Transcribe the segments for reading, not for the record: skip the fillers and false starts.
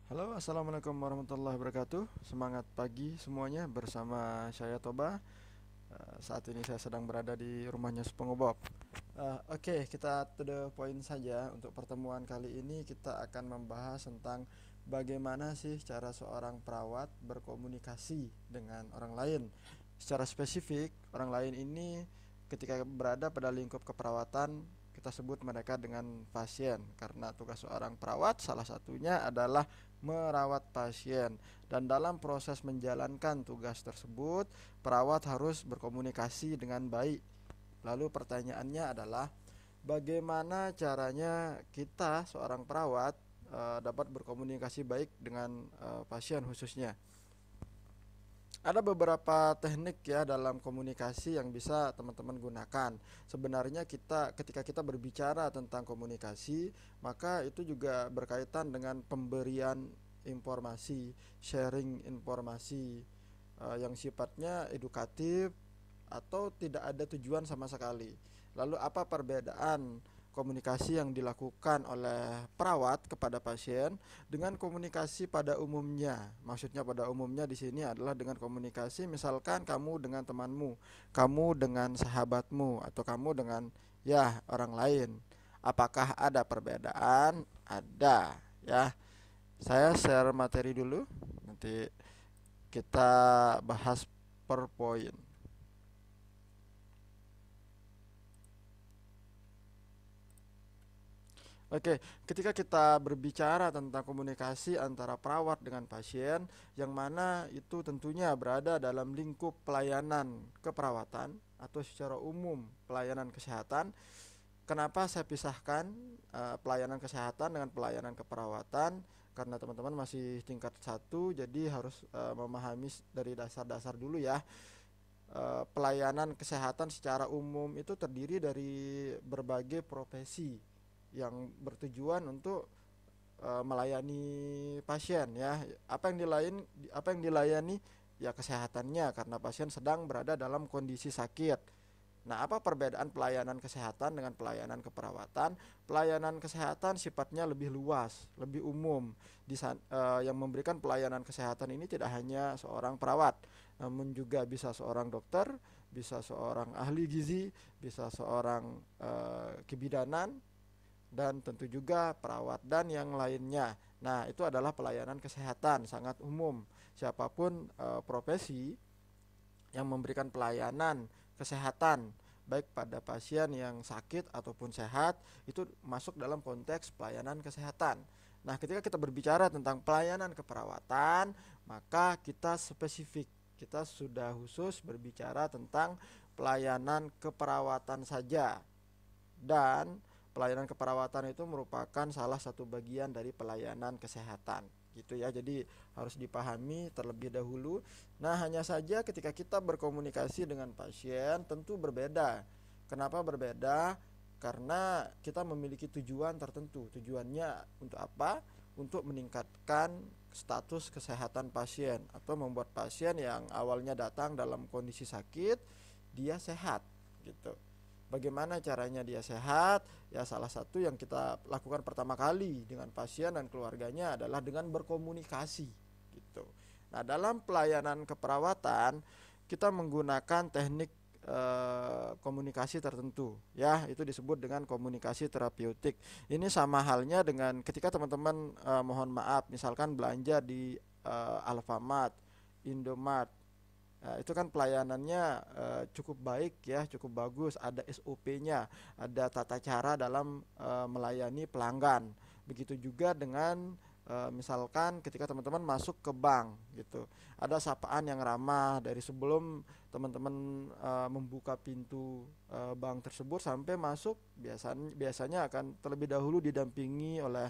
Halo, assalamualaikum warahmatullahi wabarakatuh. Semangat pagi semuanya bersama saya Toba. Saat ini saya sedang berada di rumahnya Spongebob. Oke, kita to the point saja. Untuk pertemuan kali ini kita akan membahas tentang bagaimana sih cara seorang perawat berkomunikasi dengan orang lain. Secara spesifik, orang lain ini ketika berada pada lingkup keperawatan kita sebut mereka dengan pasien, karena tugas seorang perawat salah satunya adalah merawat pasien, dan dalam proses menjalankan tugas tersebut perawat harus berkomunikasi dengan baik. Lalu pertanyaannya adalah bagaimana caranya kita seorang perawat dapat berkomunikasi baik dengan pasien khususnya. Ada beberapa teknik ya dalam komunikasi yang bisa teman-teman gunakan. Sebenarnya ketika kita berbicara tentang komunikasi, maka itu juga berkaitan dengan pemberian informasi, sharing informasi yang sifatnya edukatif atau tidak ada tujuan sama sekali. Lalu apa perbedaan komunikasi yang dilakukan oleh perawat kepada pasien dengan komunikasi pada umumnya? Maksudnya pada umumnya di sini adalah dengan komunikasi misalkan kamu dengan temanmu, kamu dengan sahabatmu, atau kamu dengan ya orang lain. Apakah ada perbedaan? Ada ya. Saya share materi dulu, nanti kita bahas per poin. Oke, ketika kita berbicara tentang komunikasi antara perawat dengan pasien, yang mana itu tentunya berada dalam lingkup pelayanan keperawatan atau secara umum pelayanan kesehatan. Kenapa saya pisahkan pelayanan kesehatan dengan pelayanan keperawatan? Karena teman-teman masih tingkat satu, jadi harus memahami dari dasar-dasar dulu ya. Pelayanan kesehatan secara umum itu terdiri dari berbagai profesi yang bertujuan untuk melayani pasien ya. Apa yang dilayani ya kesehatannya, karena pasien sedang berada dalam kondisi sakit. Nah, apa perbedaan pelayanan kesehatan dengan pelayanan keperawatan? Pelayanan kesehatan sifatnya lebih luas, lebih umum. Yang memberikan pelayanan kesehatan ini tidak hanya seorang perawat, namun juga bisa seorang dokter, bisa seorang ahli gizi, bisa seorang kebidanan, dan tentu juga perawat dan yang lainnya. Nah, itu adalah pelayanan kesehatan sangat umum. Siapapun profesi yang memberikan pelayanan kesehatan baik pada pasien yang sakit ataupun sehat itu masuk dalam konteks pelayanan kesehatan. Nah, ketika kita berbicara tentang pelayanan keperawatan, maka kita spesifik. Kita sudah khusus berbicara tentang pelayanan keperawatan saja. Dan pelayanan keperawatan itu merupakan salah satu bagian dari pelayanan kesehatan gitu ya. Jadi harus dipahami terlebih dahulu. Nah, hanya saja ketika kita berkomunikasi dengan pasien tentu berbeda. Kenapa berbeda? Karena kita memiliki tujuan tertentu. Tujuannya untuk apa? Untuk meningkatkan status kesehatan pasien atau membuat pasien yang awalnya datang dalam kondisi sakit dia sehat gitu. Bagaimana caranya dia sehat? Ya, salah satu yang kita lakukan pertama kali dengan pasien dan keluarganya adalah dengan berkomunikasi gitu. Nah, dalam pelayanan keperawatan kita menggunakan teknik komunikasi tertentu ya, itu disebut dengan komunikasi terapeutik. Ini sama halnya dengan ketika teman-teman mohon maaf misalkan belanja di Alfamart, Indomart. Nah, itu kan pelayanannya cukup baik ya, cukup bagus, ada SOP-nya, ada tata cara dalam melayani pelanggan. Begitu juga dengan misalkan ketika teman-teman masuk ke bank gitu. Ada sapaan yang ramah dari sebelum teman-teman membuka pintu bank tersebut sampai masuk, biasanya akan terlebih dahulu didampingi oleh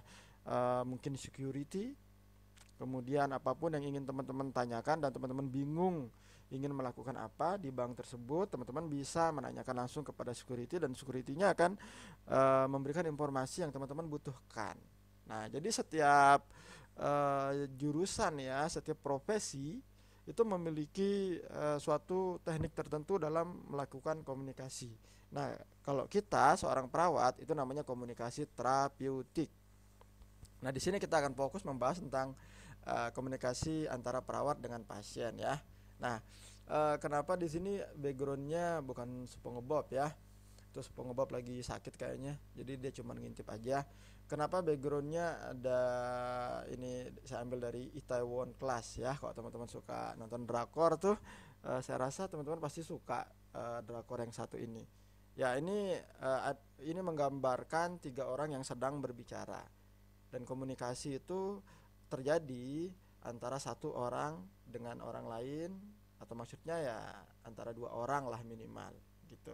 mungkin security. Kemudian apapun yang ingin teman-teman tanyakan dan teman-teman bingung ingin melakukan apa di bank tersebut, teman-teman bisa menanyakan langsung kepada security dan security-nya akan memberikan informasi yang teman-teman butuhkan. Nah, jadi setiap jurusan ya, setiap profesi itu memiliki suatu teknik tertentu dalam melakukan komunikasi. Nah, kalau kita seorang perawat itu namanya komunikasi terapeutik. Nah, di sini kita akan fokus membahas tentang komunikasi antara perawat dengan pasien ya. Nah, kenapa di sini backgroundnya bukan SpongeBob ya? Terus SpongeBob lagi sakit kayaknya, jadi dia cuma ngintip aja. Kenapa backgroundnya ada ini, saya ambil dari Itaewon Class ya. Kalau teman-teman suka nonton drakor tuh, saya rasa teman-teman pasti suka drakor yang satu ini. Ya, ini menggambarkan tiga orang yang sedang berbicara, dan komunikasi itu terjadi antara satu orang dengan orang lain, atau maksudnya ya antara dua orang lah minimal gitu,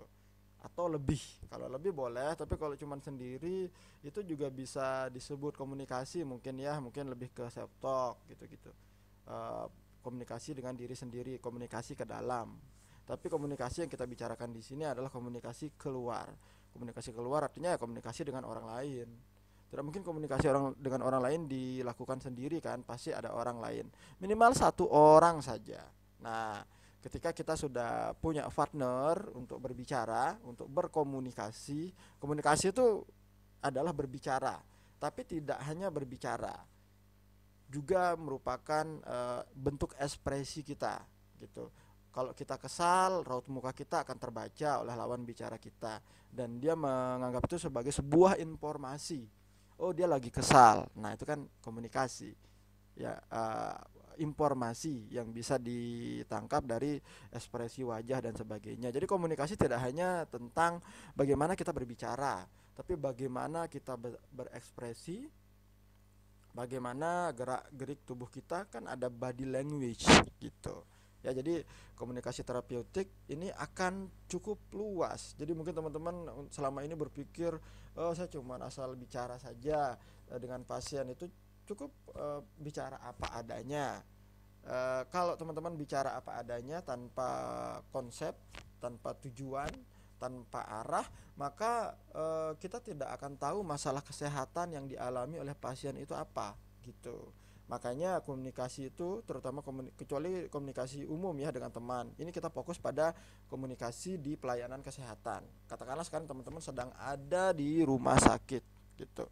atau lebih. Kalau lebih boleh, tapi kalau cuman sendiri itu juga bisa disebut komunikasi mungkin ya, mungkin lebih ke self talk gitu-gitu. Eh, Komunikasi dengan diri sendiri, komunikasi ke dalam. Tapi komunikasi yang kita bicarakan di sini adalah komunikasi keluar. Komunikasi keluar artinya ya komunikasi dengan orang lain. Tidak mungkin komunikasi dengan orang lain dilakukan sendiri kan, pasti ada orang lain. Minimal satu orang saja. Nah, ketika kita sudah punya partner untuk berbicara, untuk berkomunikasi, komunikasi itu adalah berbicara, tapi tidak hanya berbicara, juga merupakan bentuk ekspresi kita gitu. Kalau kita kesal, raut muka kita akan terbaca oleh lawan bicara kita, dan dia menganggap itu sebagai sebuah informasi. Oh, dia lagi kesal. Nah, itu kan komunikasi ya, informasi yang bisa ditangkap dari ekspresi wajah dan sebagainya. Jadi komunikasi tidak hanya tentang bagaimana kita berbicara, tapi bagaimana kita berekspresi, bagaimana gerak-gerik tubuh kita, kan ada body language gitu. Ya, jadi komunikasi terapeutik ini akan cukup luas. Jadi mungkin teman-teman selama ini berpikir, oh saya cuma asal bicara saja dengan pasien, itu cukup bicara apa adanya. Kalau teman-teman bicara apa adanya tanpa konsep, tanpa tujuan, tanpa arah, maka kita tidak akan tahu masalah kesehatan yang dialami oleh pasien itu apa gitu. Makanya komunikasi itu, terutama kecuali komunikasi umum ya dengan teman, ini kita fokus pada komunikasi di pelayanan kesehatan. Katakanlah sekarang teman-teman sedang ada di rumah sakit gitu.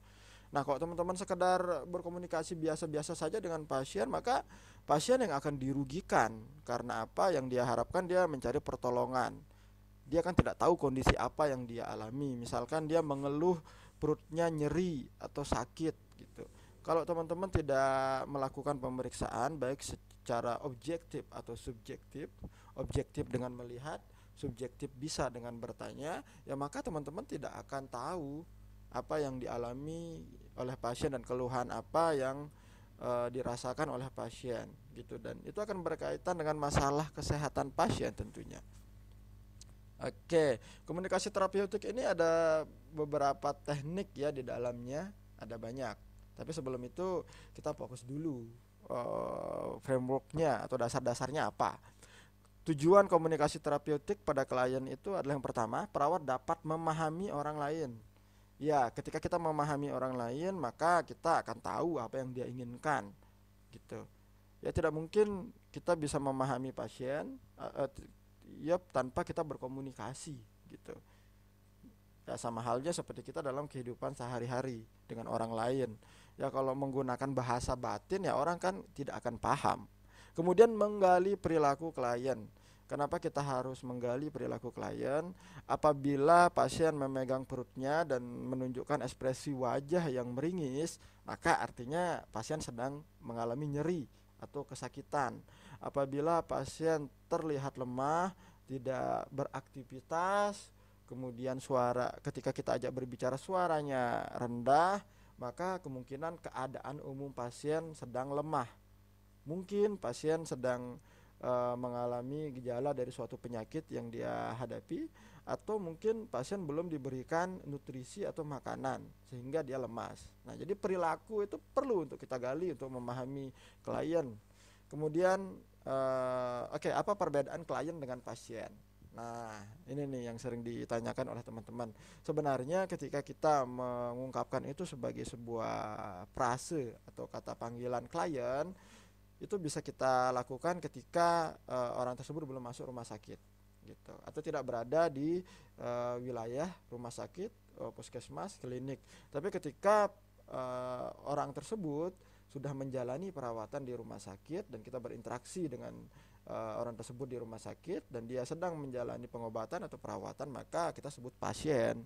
Nah, kalau teman-teman sekedar berkomunikasi biasa-biasa saja dengan pasien, maka pasien yang akan dirugikan. Karena apa? Yang dia harapkan dia mencari pertolongan. Dia kan tidak tahu kondisi apa yang dia alami. Misalkan dia mengeluh perutnya nyeri atau sakit gitu. Kalau teman-teman tidak melakukan pemeriksaan baik secara objektif atau subjektif, objektif dengan melihat, subjektif bisa dengan bertanya, ya maka teman-teman tidak akan tahu apa yang dialami oleh pasien dan keluhan apa yang dirasakan oleh pasien gitu, dan itu akan berkaitan dengan masalah kesehatan pasien tentunya. Oke, komunikasi terapeutik ini ada beberapa teknik ya di dalamnya, ada banyak. Tapi sebelum itu kita fokus dulu frameworknya atau dasar-dasarnya apa. Tujuan komunikasi terapeutik pada klien itu adalah yang pertama, perawat dapat memahami orang lain. Ya, ketika kita memahami orang lain, maka kita akan tahu apa yang dia inginkan, gitu. Ya, tidak mungkin kita bisa memahami pasien, ya tanpa kita berkomunikasi, gitu. Ya, sama halnya seperti kita dalam kehidupan sehari-hari dengan orang lain. Ya, kalau menggunakan bahasa batin, ya orang kan tidak akan paham. Kemudian menggali perilaku klien. Kenapa kita harus menggali perilaku klien? Apabila pasien memegang perutnya dan menunjukkan ekspresi wajah yang meringis, maka artinya pasien sedang mengalami nyeri atau kesakitan. Apabila pasien terlihat lemah, tidak beraktivitas, kemudian ketika kita ajak berbicara suaranya rendah, maka kemungkinan keadaan umum pasien sedang lemah. Mungkin pasien sedang mengalami gejala dari suatu penyakit yang dia hadapi, atau mungkin pasien belum diberikan nutrisi atau makanan sehingga dia lemas. Nah, jadi perilaku itu perlu untuk kita gali untuk memahami klien. Kemudian apa perbedaan klien dengan pasien? Nah, ini nih yang sering ditanyakan oleh teman-teman. Sebenarnya ketika kita mengungkapkan itu sebagai sebuah frase atau kata panggilan klien, itu bisa kita lakukan ketika orang tersebut belum masuk rumah sakit gitu, atau tidak berada di wilayah rumah sakit, puskesmas, klinik. Tapi ketika orang tersebut sudah menjalani perawatan di rumah sakit dan kita berinteraksi dengan orang tersebut di rumah sakit dan dia sedang menjalani pengobatan atau perawatan, maka kita sebut pasien.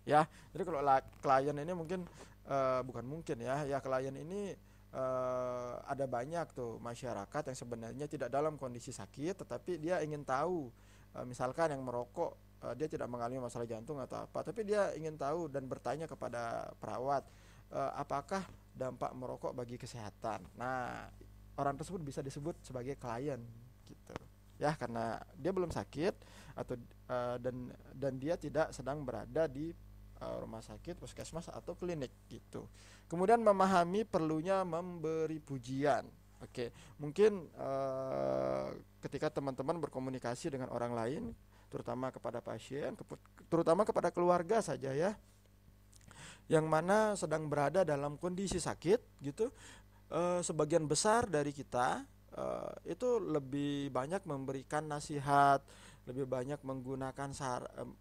Ya, jadi kalau klien ini mungkin bukan mungkin ya klien ini ada banyak tuh masyarakat yang sebenarnya tidak dalam kondisi sakit, tetapi dia ingin tahu, misalkan yang merokok, dia tidak mengalami masalah jantung atau apa, tapi dia ingin tahu dan bertanya kepada perawat, apakah dampak merokok bagi kesehatan. Nah, orang tersebut bisa disebut sebagai klien gitu. Ya, karena dia belum sakit atau dan dia tidak sedang berada di rumah sakit, puskesmas atau klinik gitu. Kemudian memahami perlunya memberi pujian. Oke, mungkin ketika teman-teman berkomunikasi dengan orang lain, terutama kepada pasien, terutama kepada keluarga saja ya, yang mana sedang berada dalam kondisi sakit gitu, sebagian besar dari kita itu lebih banyak memberikan nasihat, lebih banyak menggunakan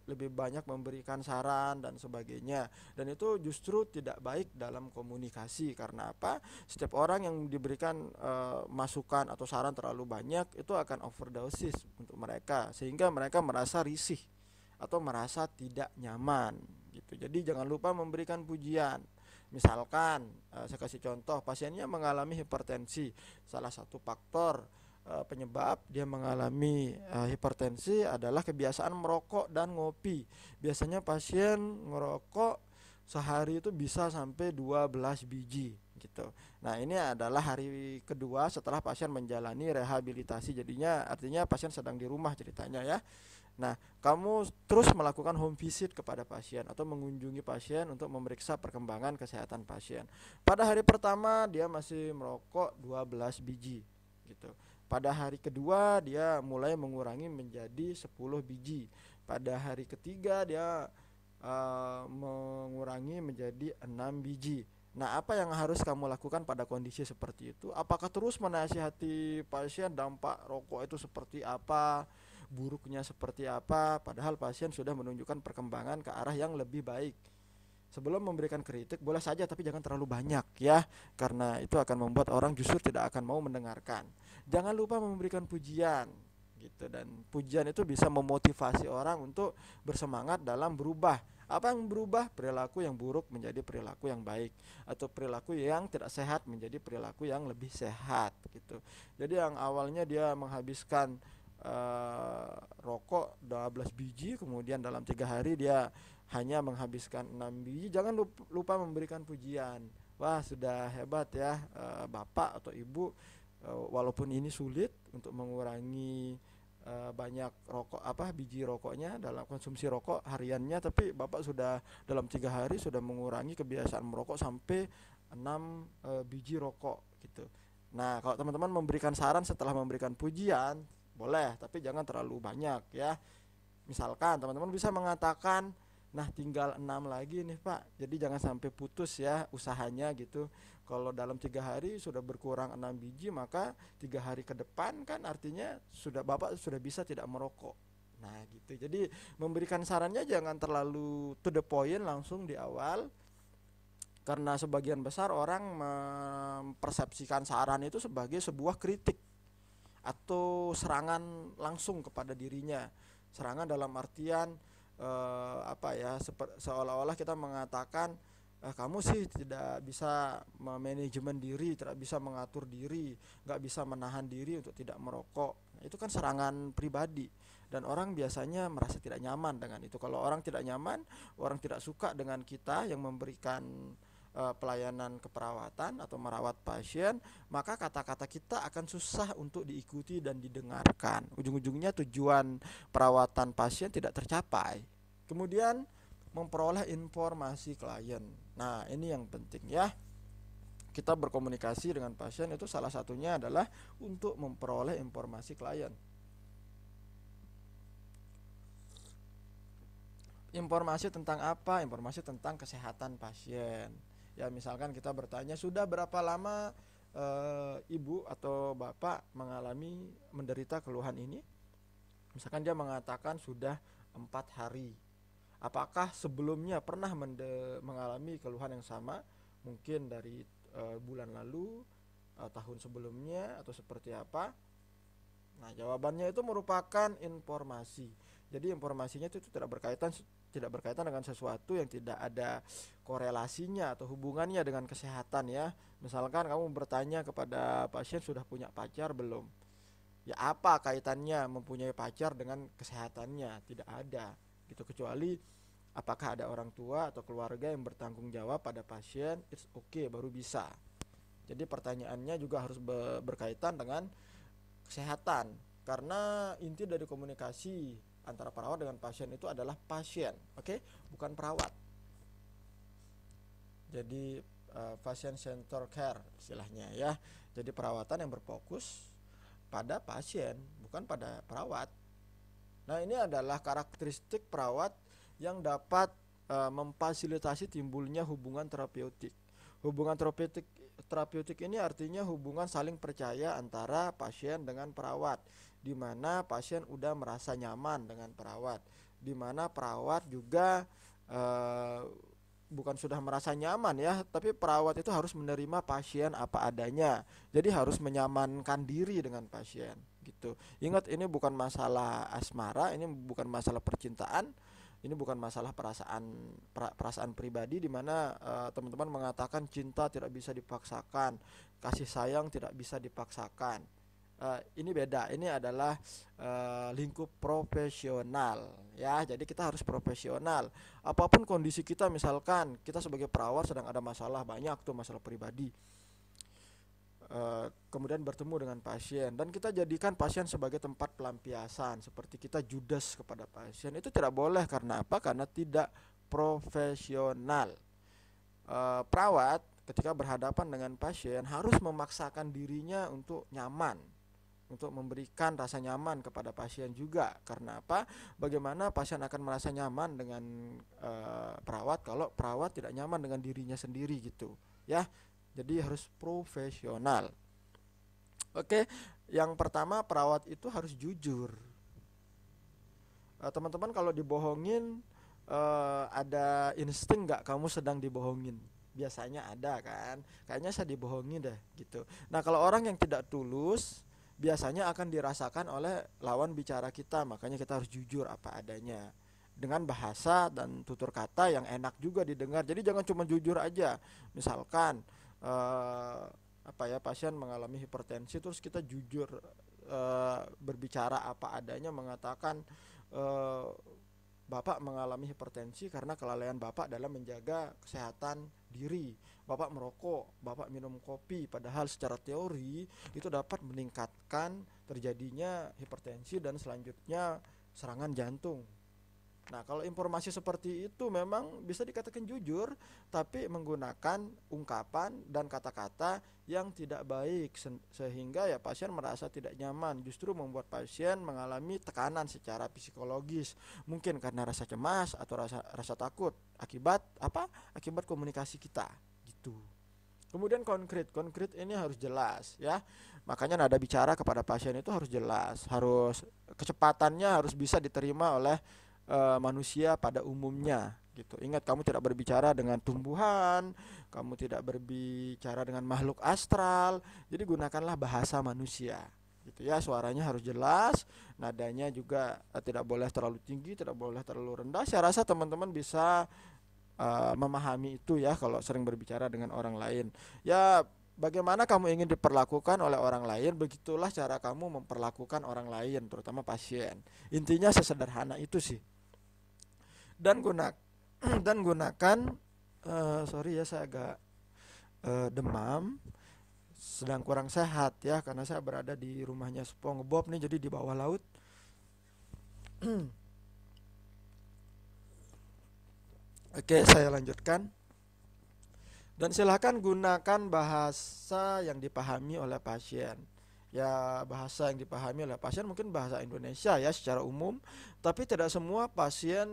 lebih banyak memberikan saran dan sebagainya. Dan itu justru tidak baik dalam komunikasi. Karena apa? Setiap orang yang diberikan masukan atau saran terlalu banyak itu akan overdosis untuk mereka, sehingga mereka merasa risih atau merasa tidak nyaman gitu. Jadi jangan lupa memberikan pujian. Misalkan saya kasih contoh, pasiennya mengalami hipertensi. Salah satu faktor penyebab dia mengalami hipertensi adalah kebiasaan merokok dan ngopi. Biasanya pasien ngerokok sehari itu bisa sampai 12 biji gitu. Nah, ini adalah hari kedua setelah pasien menjalani rehabilitasi. Jadinya artinya pasien sedang di rumah ceritanya ya. Nah, kamu terus melakukan home visit kepada pasien atau mengunjungi pasien untuk memeriksa perkembangan kesehatan pasien. Pada hari pertama dia masih merokok 12 biji gitu. Pada hari kedua dia mulai mengurangi menjadi 10 biji. Pada hari ketiga dia mengurangi menjadi 6 biji. Nah, apa yang harus kamu lakukan pada kondisi seperti itu? Apakah terus menasihati pasien dampak rokok itu seperti apa, buruknya seperti apa, padahal pasien sudah menunjukkan perkembangan ke arah yang lebih baik? Sebelum memberikan kritik boleh saja, tapi jangan terlalu banyak ya, karena itu akan membuat orang justru tidak akan mau mendengarkan. Jangan lupa memberikan pujian gitu, dan pujian itu bisa memotivasi orang untuk bersemangat dalam berubah. Apa yang berubah? Perilaku yang buruk menjadi perilaku yang baik, atau perilaku yang tidak sehat menjadi perilaku yang lebih sehat gitu. Jadi yang awalnya dia menghabiskan rokok 12 biji, kemudian dalam 3 hari dia hanya menghabiskan 6 biji, jangan lupa memberikan pujian. Wah, sudah hebat ya bapak atau ibu, walaupun ini sulit untuk mengurangi banyak biji rokoknya dalam konsumsi rokok hariannya, tapi bapak sudah dalam 3 hari sudah mengurangi kebiasaan merokok sampai 6 biji rokok gitu. Nah, kalau teman-teman memberikan saran setelah memberikan pujian boleh, tapi jangan terlalu banyak ya. Misalkan teman-teman bisa mengatakan, nah tinggal 6 lagi nih Pak, jadi jangan sampai putus ya usahanya gitu. Kalau dalam 3 hari sudah berkurang 6 biji, maka 3 hari ke depan kan artinya Bapak sudah bisa tidak merokok. Nah gitu, jadi memberikan sarannya jangan terlalu to the point langsung di awal, karena sebagian besar orang mempersepsikan saran itu sebagai sebuah kritik atau serangan langsung kepada dirinya. Serangan dalam artian seolah-olah kita mengatakan kamu sih tidak bisa manajemen diri, tidak bisa mengatur diri, nggak bisa menahan diri untuk tidak merokok. Itu kan serangan pribadi, dan orang biasanya merasa tidak nyaman dengan itu. Kalau orang tidak nyaman, orang tidak suka dengan kita yang memberikan pelayanan keperawatan atau merawat pasien, maka kata-kata kita akan susah untuk diikuti dan didengarkan. Ujung-ujungnya tujuan perawatan pasien tidak tercapai. Kemudian memperoleh informasi klien. Nah, ini yang penting ya. Kita berkomunikasi dengan pasien itu salah satunya adalah untuk memperoleh informasi klien. Informasi tentang apa? Informasi tentang kesehatan pasien. Ya, misalkan kita bertanya, sudah berapa lama ibu atau bapak menderita keluhan ini? Misalkan dia mengatakan sudah 4 hari. Apakah sebelumnya pernah mengalami keluhan yang sama, mungkin dari bulan lalu, tahun sebelumnya, atau seperti apa? Nah, jawabannya itu merupakan informasi. Jadi informasinya itu tidak berkaitan dengan sesuatu yang tidak ada korelasinya atau hubungannya dengan kesehatan ya. Misalkan kamu bertanya kepada pasien sudah punya pacar belum? Ya apa kaitannya mempunyai pacar dengan kesehatannya? Tidak ada. Gitu, kecuali apakah ada orang tua atau keluarga yang bertanggung jawab pada pasien, it's okay baru bisa. Jadi pertanyaannya juga harus berkaitan dengan kesehatan, karena inti dari komunikasi antara perawat dengan pasien itu adalah pasien, oke, bukan perawat. Jadi patient center care istilahnya ya. Jadi perawatan yang berfokus pada pasien, bukan pada perawat. Nah, ini adalah karakteristik perawat yang dapat memfasilitasi timbulnya hubungan terapeutik. Hubungan terapeutik ini artinya hubungan saling percaya antara pasien dengan perawat, di mana pasien udah merasa nyaman dengan perawat, di mana perawat juga bukan sudah merasa nyaman ya, tapi perawat itu harus menerima pasien apa adanya. Jadi harus menyamankan diri dengan pasien gitu. Ingat, ini bukan masalah asmara, ini bukan masalah percintaan, ini bukan masalah perasaan pribadi di mana teman-teman mengatakan cinta tidak bisa dipaksakan, kasih sayang tidak bisa dipaksakan. Ini beda. Ini adalah lingkup profesional ya. Jadi kita harus profesional. Apapun kondisi kita, misalkan kita sebagai perawat sedang ada masalah, banyak tuh masalah pribadi. Kemudian bertemu dengan pasien dan kita jadikan pasien sebagai tempat pelampiasan, seperti kita judes kepada pasien, itu tidak boleh. Karena apa? Karena tidak profesional. Perawat ketika berhadapan dengan pasien harus memaksakan dirinya untuk nyaman, untuk memberikan rasa nyaman kepada pasien juga. Karena apa? Bagaimana pasien akan merasa nyaman dengan perawat kalau perawat tidak nyaman dengan dirinya sendiri gitu ya. Jadi harus profesional. Oke, yang pertama, perawat itu harus jujur. Teman-teman kalau dibohongin, ada insting nggak kamu sedang dibohongin? Biasanya ada kan, kayaknya saya dibohongin deh gitu. Nah, kalau orang yang tidak tulus, biasanya akan dirasakan oleh lawan bicara kita. Makanya kita harus jujur apa adanya, dengan bahasa dan tutur kata yang enak juga didengar. Jadi jangan cuma jujur aja. Misalkan pasien mengalami hipertensi, terus kita jujur berbicara apa adanya, mengatakan Bapak mengalami hipertensi karena kelalaian Bapak dalam menjaga kesehatan diri. Bapak merokok, Bapak minum kopi, padahal secara teori itu dapat meningkatkan terjadinya hipertensi dan selanjutnya serangan jantung. Nah, kalau informasi seperti itu memang bisa dikatakan jujur, tapi menggunakan ungkapan dan kata-kata yang tidak baik, sehingga ya pasien merasa tidak nyaman, justru membuat pasien mengalami tekanan secara psikologis, mungkin karena rasa cemas atau rasa takut akibat apa? Akibat komunikasi kita gitu. Kemudian konkret ini harus jelas ya. Makanya nada bicara kepada pasien itu harus jelas, harus kecepatannya harus bisa diterima oleh manusia pada umumnya gitu. Ingat, kamu tidak berbicara dengan tumbuhan, kamu tidak berbicara dengan makhluk astral. Jadi gunakanlah bahasa manusia gitu ya. Suaranya harus jelas, nadanya juga tidak boleh terlalu tinggi, tidak boleh terlalu rendah. Saya rasa teman-teman bisa memahami itu ya kalau sering berbicara dengan orang lain. Ya, bagaimana kamu ingin diperlakukan oleh orang lain, begitulah cara kamu memperlakukan orang lain, terutama pasien. Intinya sesederhana itu sih. Dan gunakan sorry ya, saya agak demam, sedang kurang sehat ya, karena saya berada di rumahnya SpongeBob nih, jadi di bawah laut. Oke, saya lanjutkan. Dan silakan gunakan bahasa yang dipahami oleh pasien. Ya, bahasa yang dipahami oleh pasien mungkin bahasa Indonesia ya secara umum, tapi tidak semua pasien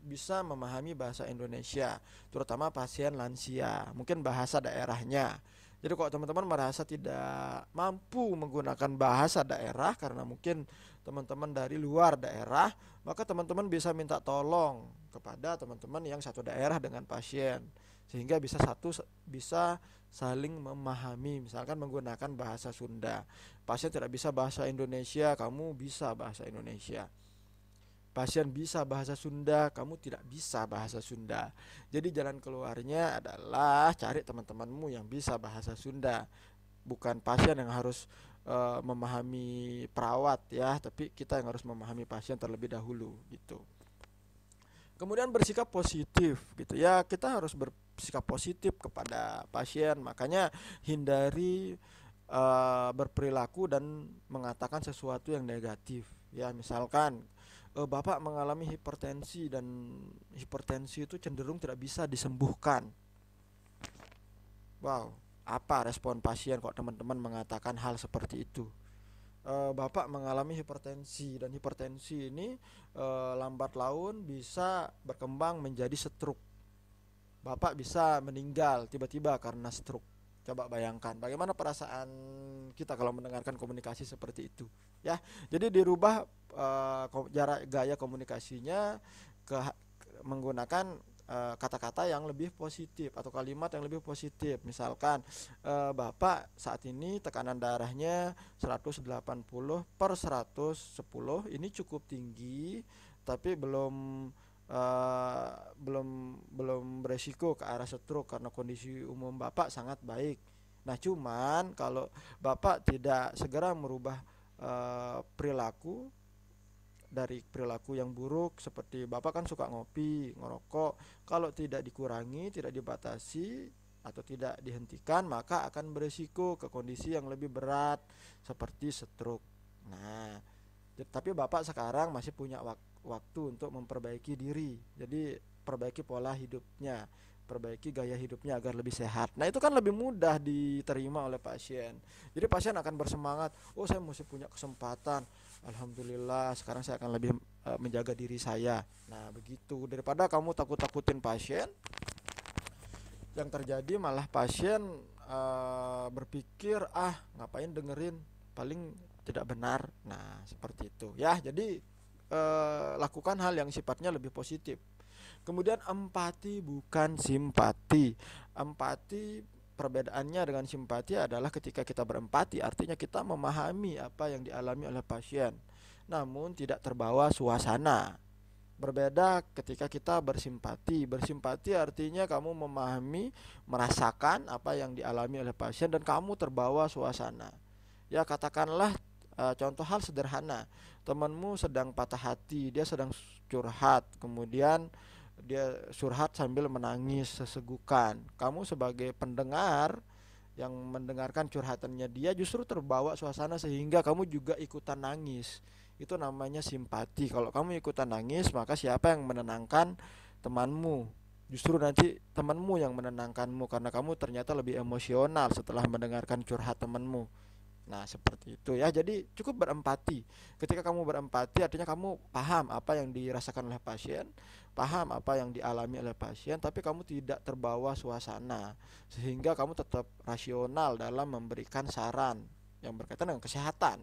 bisa memahami bahasa Indonesia, terutama pasien lansia, mungkin bahasa daerahnya. Jadi kalau teman-teman merasa tidak mampu menggunakan bahasa daerah karena mungkin teman-teman dari luar daerah, maka teman-teman bisa minta tolong kepada teman-teman yang satu daerah dengan pasien sehingga bisa saling memahami. Misalkan menggunakan bahasa Sunda. Pasien tidak bisa bahasa Indonesia, kamu bisa bahasa Indonesia. Pasien bisa bahasa Sunda, kamu tidak bisa bahasa Sunda. Jadi jalan keluarnya adalah cari teman-temanmu yang bisa bahasa Sunda. Bukan pasien yang harus memahami perawat ya, tapi kita yang harus memahami pasien terlebih dahulu gitu. Kemudian bersikap positif gitu ya, kita harus bersikap positif kepada pasien. Makanya hindari berperilaku dan mengatakan sesuatu yang negatif ya. Misalkan Bapak mengalami hipertensi dan hipertensi itu cenderung tidak bisa disembuhkan. Wow, apa respon pasien kok teman-teman mengatakan hal seperti itu? Bapak mengalami hipertensi dan hipertensi ini lambat laun bisa berkembang menjadi stroke. Bapak bisa meninggal tiba-tiba karena stroke. Coba bayangkan bagaimana perasaan kita kalau mendengarkan komunikasi seperti itu, ya. Jadi dirubah jarak gaya komunikasinya ke menggunakan kata-kata yang lebih positif atau kalimat yang lebih positif. Misalkan Bapak saat ini tekanan darahnya 180 per 110, ini cukup tinggi tapi belum beresiko ke arah stroke karena kondisi umum Bapak sangat baik. Nah, cuman kalau Bapak tidak segera merubah perilaku dari perilaku yang buruk, seperti Bapak kan suka ngopi, ngerokok, kalau tidak dikurangi, tidak dibatasi atau tidak dihentikan, maka akan beresiko ke kondisi yang lebih berat seperti stroke. Nah, tapi Bapak sekarang masih punya waktu untuk memperbaiki diri. Jadi perbaiki pola hidupnya, perbaiki gaya hidupnya agar lebih sehat. Nah, itu kan lebih mudah diterima oleh pasien. Jadi pasien akan bersemangat, oh saya masih punya kesempatan. Alhamdulillah, sekarang saya akan lebih menjaga diri saya. Nah, begitu. Daripada kamu takut-takutin pasien, yang terjadi malah pasien berpikir, ah ngapain dengerin, paling tidak benar. Nah, seperti itu ya. Jadi lakukan hal yang sifatnya lebih positif. Kemudian empati bukan simpati. Empati, perbedaannya dengan simpati adalah ketika kita berempati artinya kita memahami apa yang dialami oleh pasien, namun tidak terbawa suasana. Berbeda ketika kita bersimpati. Bersimpati artinya kamu memahami, merasakan apa yang dialami oleh pasien dan kamu terbawa suasana. Ya, katakanlah contoh hal sederhana. Temanmu sedang patah hati, dia sedang curhat, kemudian dia curhat sambil menangis sesegukan. Kamu sebagai pendengar yang mendengarkan curhatannya dia justru terbawa suasana sehingga kamu juga ikutan nangis. Itu namanya simpati. Kalau kamu ikutan nangis, maka siapa yang menenangkan? Temanmu. Justru nanti temanmu yang menenangkanmu karena kamu ternyata lebih emosional setelah mendengarkan curhat temanmu. Nah, seperti itu ya. Jadi cukup berempati. Ketika kamu berempati artinya kamu paham apa yang dirasakan oleh pasien, paham apa yang dialami oleh pasien, tapi kamu tidak terbawa suasana sehingga kamu tetap rasional dalam memberikan saran yang berkaitan dengan kesehatan.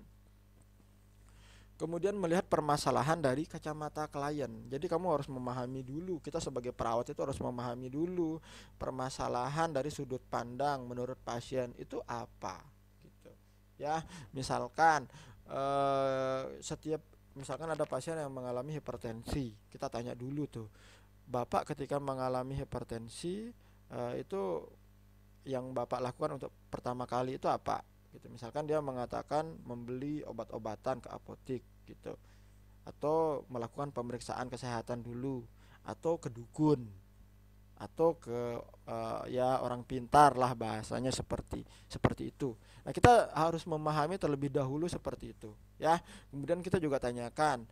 Kemudian melihat permasalahan dari kacamata klien. Jadi kamu harus memahami dulu, kita sebagai perawat itu harus memahami dulu permasalahan dari sudut pandang menurut pasien itu apa gitu. Ya, misalkan misalkan ada pasien yang mengalami hipertensi, kita tanya dulu tuh, Bapak ketika mengalami hipertensi itu yang Bapak lakukan untuk pertama kali itu apa? Gitu. Misalkan dia mengatakan membeli obat-obatan ke apotik gitu, atau melakukan pemeriksaan kesehatan dulu, atau ke dukun, atau ke ya orang pintar lah bahasanya seperti itu. Nah, kita harus memahami terlebih dahulu seperti itu ya. Kemudian kita juga tanyakan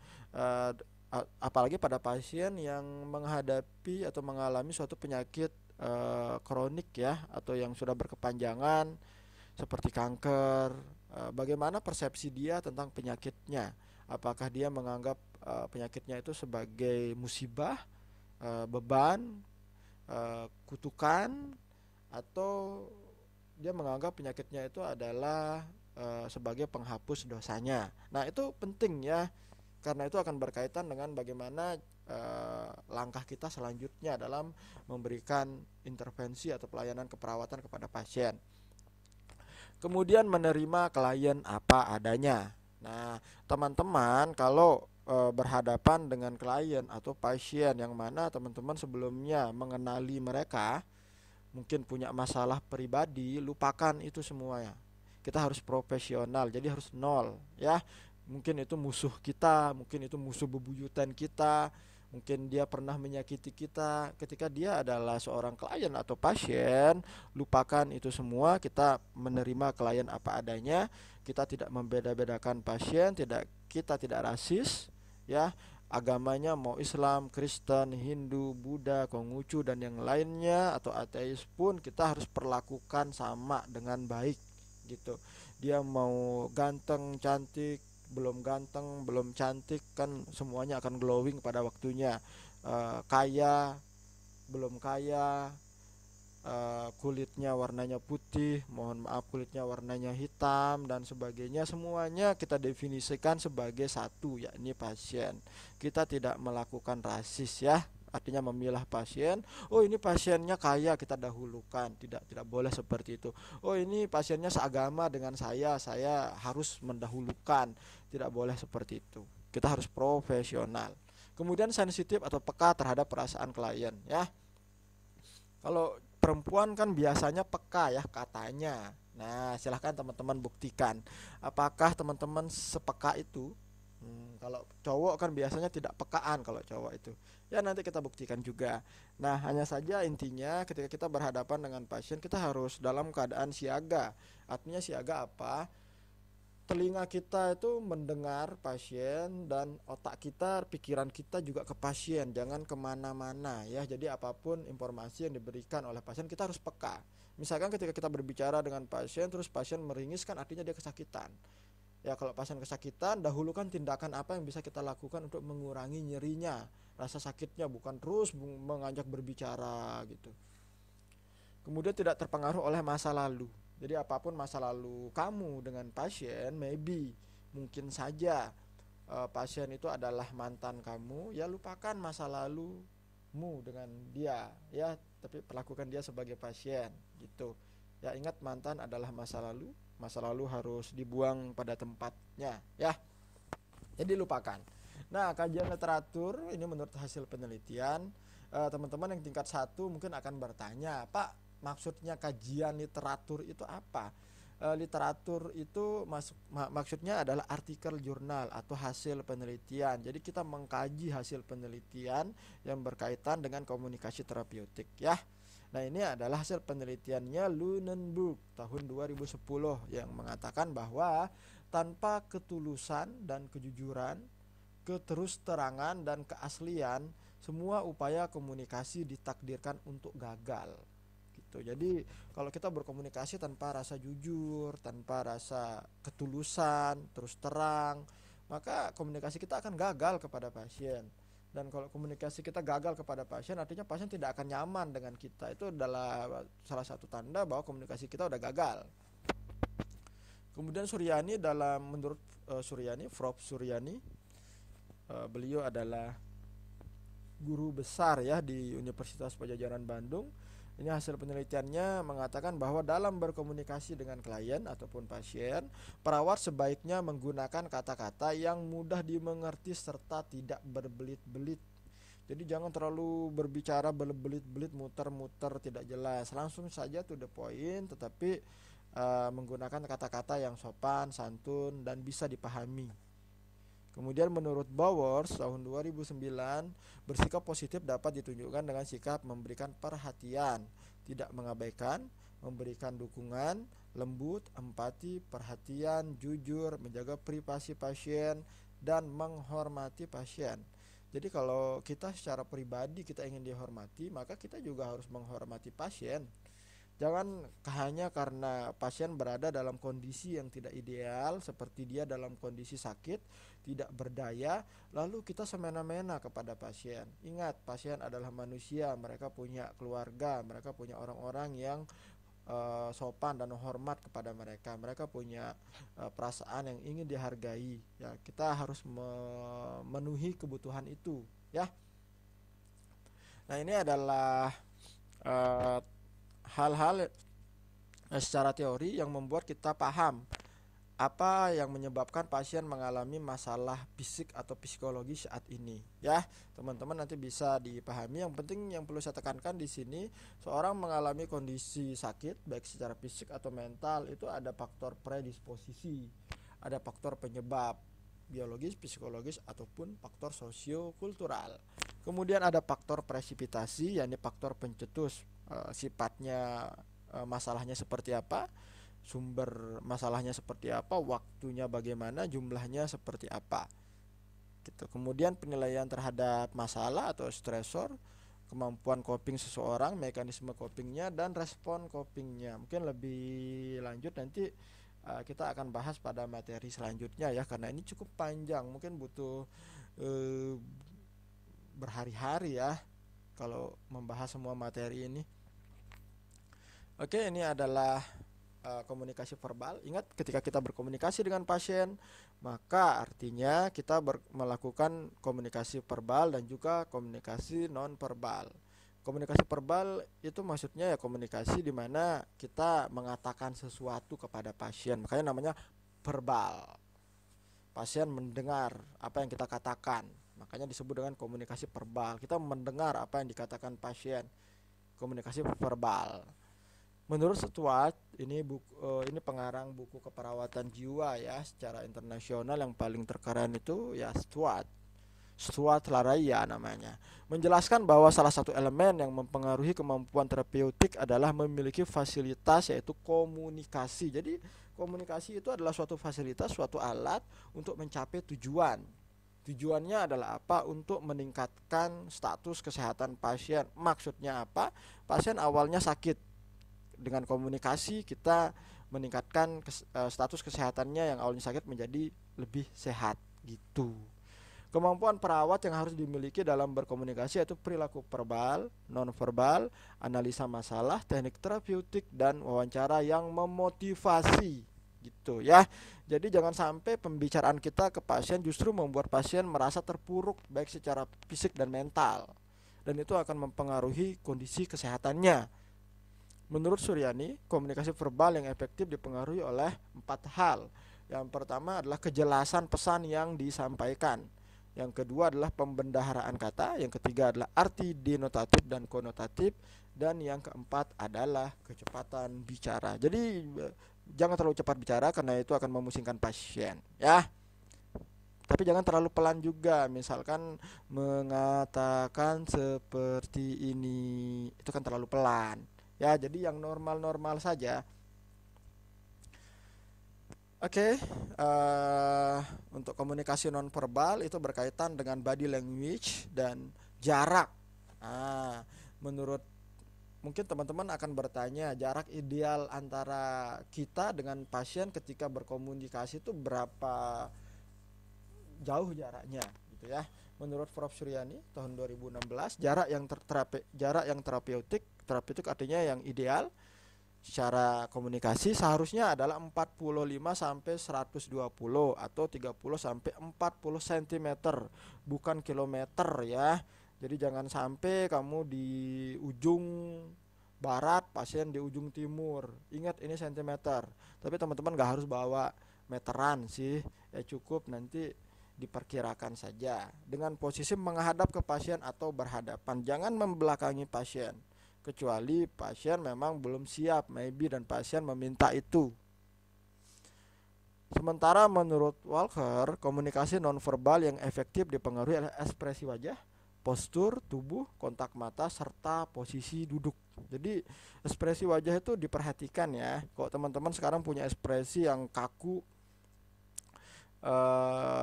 apalagi pada pasien yang menghadapi atau mengalami suatu penyakit kronik ya, atau yang sudah berkepanjangan seperti kanker, bagaimana persepsi dia tentang penyakitnya? Apakah dia menganggap penyakitnya itu sebagai musibah, beban, kutukan, atau dia menganggap penyakitnya itu adalah sebagai penghapus dosanya. Nah, itu penting ya, karena itu akan berkaitan dengan bagaimana langkah kita selanjutnya dalam memberikan intervensi atau pelayanan keperawatan kepada pasien. Kemudian menerima klien apa adanya. Nah, teman-teman kalau berhadapan dengan klien atau pasien yang mana teman-teman sebelumnya mengenali mereka, mungkin punya masalah pribadi, lupakan itu semuanya. Kita harus profesional, jadi harus nol ya. Mungkin itu musuh kita, mungkin itu musuh bebuyutan kita, mungkin dia pernah menyakiti kita. Ketika dia adalah seorang klien atau pasien, lupakan itu semua. Kita menerima klien apa adanya, kita tidak membeda-bedakan pasien, kita tidak rasis ya. Agamanya mau Islam, Kristen, Hindu, Buddha, Konghucu dan yang lainnya, atau ateis pun kita harus perlakukan sama dengan baik gitu. Dia mau ganteng, cantik, belum ganteng, belum cantik, kan semuanya akan glowing pada waktunya. Kaya, belum kaya, kulitnya warnanya putih, mohon maaf kulitnya warnanya hitam dan sebagainya, semuanya kita definisikan sebagai satu, yakni pasien. Kita tidak melakukan rasis ya, artinya memilah pasien. Oh, ini pasiennya kaya, kita dahulukan. Tidak boleh seperti itu. Oh, ini pasiennya seagama dengan saya harus mendahulukan. Tidak boleh seperti itu. Kita harus profesional. Kemudian sensitif atau peka terhadap perasaan klien ya. Kalau perempuan kan biasanya peka ya katanya. Nah, silahkan teman-teman buktikan. Apakah teman-teman sepeka itu? Kalau cowok kan biasanya tidak pekaan kalau cowok itu. Ya nanti kita buktikan juga. Nah, hanya saja intinya ketika kita berhadapan dengan pasien, kita harus dalam keadaan siaga. Artinya siaga apa? Telinga kita itu mendengar pasien dan otak kita, pikiran kita juga ke pasien, jangan kemana-mana ya. Jadi apapun informasi yang diberikan oleh pasien kita harus peka. Misalkan ketika kita berbicara dengan pasien terus pasien meringis, kan artinya dia kesakitan ya. Kalau pasien kesakitan, dahulukan tindakan apa yang bisa kita lakukan untuk mengurangi nyerinya, rasa sakitnya, bukan terus mengajak berbicara gitu. Kemudian tidak terpengaruh oleh masa lalu. Jadi apapun masa lalu kamu dengan pasien, maybe mungkin saja pasien itu adalah mantan kamu, ya lupakan masa lalumu dengan dia ya, tapi perlakukan dia sebagai pasien gitu. Ya, ingat mantan adalah masa lalu harus dibuang pada tempatnya ya. Jadi lupakan. Nah, kajian literatur ini menurut hasil penelitian, teman-teman yang tingkat 1 mungkin akan bertanya, Pak, maksudnya kajian literatur itu apa? Literatur itu maksudnya adalah artikel jurnal atau hasil penelitian. Jadi kita mengkaji hasil penelitian yang berkaitan dengan komunikasi terapeutik ya. Nah, ini adalah hasil penelitiannya Lunenburg tahun 2010 yang mengatakan bahwa tanpa ketulusan dan kejujuran, keterus-terangan dan keaslian, semua upaya komunikasi ditakdirkan untuk gagal. Gitu. Jadi kalau kita berkomunikasi tanpa rasa jujur, tanpa rasa ketulusan, terus terang, maka komunikasi kita akan gagal kepada pasien. Dan kalau komunikasi kita gagal kepada pasien, artinya pasien tidak akan nyaman dengan kita. Itu adalah salah satu tanda bahwa komunikasi kita udah gagal. Kemudian Suryani, menurut Suryani, Prof. Suryani, beliau adalah guru besar ya di Universitas Padjadjaran Bandung. Ini hasil penelitiannya mengatakan bahwa dalam berkomunikasi dengan klien ataupun pasien, perawat sebaiknya menggunakan kata-kata yang mudah dimengerti serta tidak berbelit-belit. Jadi jangan terlalu berbicara berbelit-belit, muter-muter tidak jelas. Langsung saja to the point, tetapi menggunakan kata-kata yang sopan, santun, dan bisa dipahami. Kemudian menurut Bowers tahun 2009, bersikap positif dapat ditunjukkan dengan sikap memberikan perhatian, tidak mengabaikan, memberikan dukungan, lembut, empati, perhatian, jujur, menjaga privasi pasien, dan menghormati pasien. Jadi kalau kita secara pribadi kita ingin dihormati, maka kita juga harus menghormati pasien. Jangan hanya karena pasien berada dalam kondisi yang tidak ideal, seperti dia dalam kondisi sakit, tidak berdaya, lalu kita semena-mena kepada pasien. Ingat, pasien adalah manusia, mereka punya keluarga, mereka punya orang-orang yang sopan dan hormat kepada mereka. Mereka punya perasaan yang ingin dihargai. Ya, kita harus memenuhi kebutuhan itu, ya. Nah, ini adalah eh, hal-hal secara teori yang membuat kita paham apa yang menyebabkan pasien mengalami masalah fisik atau psikologi saat ini, ya. Teman-teman nanti bisa dipahami. Yang penting yang perlu saya tekankan di sini, seorang mengalami kondisi sakit baik secara fisik atau mental itu ada faktor predisposisi, ada faktor penyebab biologis, psikologis ataupun faktor sosiokultural. Kemudian ada faktor presipitasi, yakni faktor pencetus, sifatnya, masalahnya seperti apa, sumber masalahnya seperti apa, waktunya bagaimana, jumlahnya seperti apa, gitu. Kemudian penilaian terhadap masalah atau stresor, kemampuan coping seseorang, mekanisme copingnya, dan respon copingnya. Mungkin lebih lanjut nanti kita akan bahas pada materi selanjutnya, ya, karena ini cukup panjang, mungkin butuh berhari-hari, ya, kalau membahas semua materi ini. Oke, ini adalah komunikasi verbal. Ingat, ketika kita berkomunikasi dengan pasien, maka artinya kita melakukan komunikasi verbal dan juga komunikasi non verbal. Komunikasi verbal itu maksudnya ya komunikasi di mana kita mengatakan sesuatu kepada pasien, makanya namanya verbal. Pasien mendengar apa yang kita katakan, makanya disebut dengan komunikasi verbal. Kita mendengar apa yang dikatakan pasien, komunikasi verbal. Menurut Stuart, ini pengarang buku keperawatan jiwa, ya, secara internasional yang paling terkeren itu ya Stuart Laraya namanya, menjelaskan bahwa salah satu elemen yang mempengaruhi kemampuan terapeutik adalah memiliki fasilitas, yaitu komunikasi. Jadi komunikasi itu adalah suatu fasilitas, suatu alat untuk mencapai tujuan. Tujuannya adalah apa? Untuk meningkatkan status kesehatan pasien. Maksudnya apa? Pasien awalnya sakit, dengan komunikasi kita meningkatkan status kesehatannya yang awalnya sakit menjadi lebih sehat, gitu. Kemampuan perawat yang harus dimiliki dalam berkomunikasi yaitu perilaku verbal, non-verbal, analisa masalah, teknik terapeutik, dan wawancara yang memotivasi, gitu, ya. Jadi jangan sampai pembicaraan kita ke pasien justru membuat pasien merasa terpuruk baik secara fisik dan mental, dan itu akan mempengaruhi kondisi kesehatannya. Menurut Suryani, komunikasi verbal yang efektif dipengaruhi oleh 4 hal. Yang pertama adalah kejelasan pesan yang disampaikan. Yang kedua adalah pembendaharaan kata. Yang ketiga adalah arti denotatif dan konotatif. Dan yang keempat adalah kecepatan bicara. Jadi jangan terlalu cepat bicara karena itu akan memusingkan pasien, ya. Tapi jangan terlalu pelan juga. Misalkan mengatakan seperti ini, itu kan terlalu pelan. Ya, jadi yang normal-normal saja. Oke, untuk komunikasi nonverbal itu berkaitan dengan body language dan jarak. Menurut mungkin teman-teman akan bertanya, jarak ideal antara kita dengan pasien ketika berkomunikasi itu berapa jauh jaraknya, gitu, ya. Menurut Prof. Suryani tahun 2016, jarak yang terapeutik artinya yang ideal secara komunikasi seharusnya adalah 45 sampai 120 atau 30 sampai 40 cm, bukan kilometer, ya. Jadi jangan sampai kamu di ujung barat, pasien di ujung timur. Ingat, ini sentimeter. Tapi teman-teman gak harus bawa meteran sih, ya cukup nanti diperkirakan saja dengan posisi menghadap ke pasien atau berhadapan. Jangan membelakangi pasien kecuali pasien memang belum siap, maybe, dan pasien meminta itu. Sementara menurut Walker, komunikasi nonverbal yang efektif dipengaruhi oleh ekspresi wajah, postur tubuh, kontak mata, serta posisi duduk. Jadi ekspresi wajah itu diperhatikan, ya. Kalau teman-teman sekarang punya ekspresi yang kaku,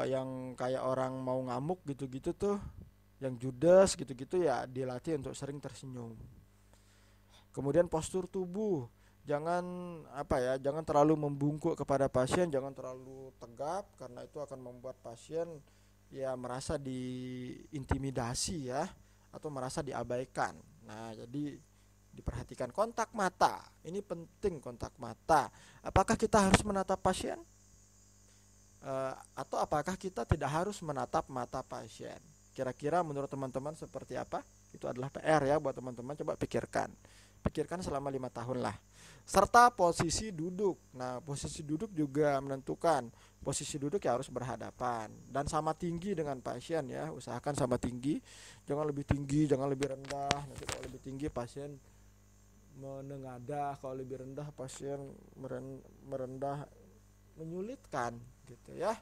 yang kayak orang mau ngamuk gitu-gitu tuh, yang judes gitu-gitu, ya dilatih untuk sering tersenyum. Kemudian postur tubuh, jangan jangan terlalu membungkuk kepada pasien, jangan terlalu tegap karena itu akan membuat pasien ya merasa diintimidasi, ya, atau merasa diabaikan. Nah, jadi diperhatikan. Kontak mata, ini penting, kontak mata. Apakah kita harus menatap pasien? Atau apakah kita tidak harus menatap mata pasien? Kira-kira menurut teman-teman seperti apa? Itu adalah PR ya buat teman-teman, coba pikirkan. Pikirkan selama 5 tahun lah. Serta posisi duduk. Nah, posisi duduk juga menentukan. Posisi duduk ya harus berhadapan dan sama tinggi dengan pasien ya. Usahakan sama tinggi. Jangan lebih tinggi, jangan lebih rendah. Nanti kalau lebih tinggi pasien menengadah, kalau lebih rendah pasien merendah, menyulitkan gitu ya.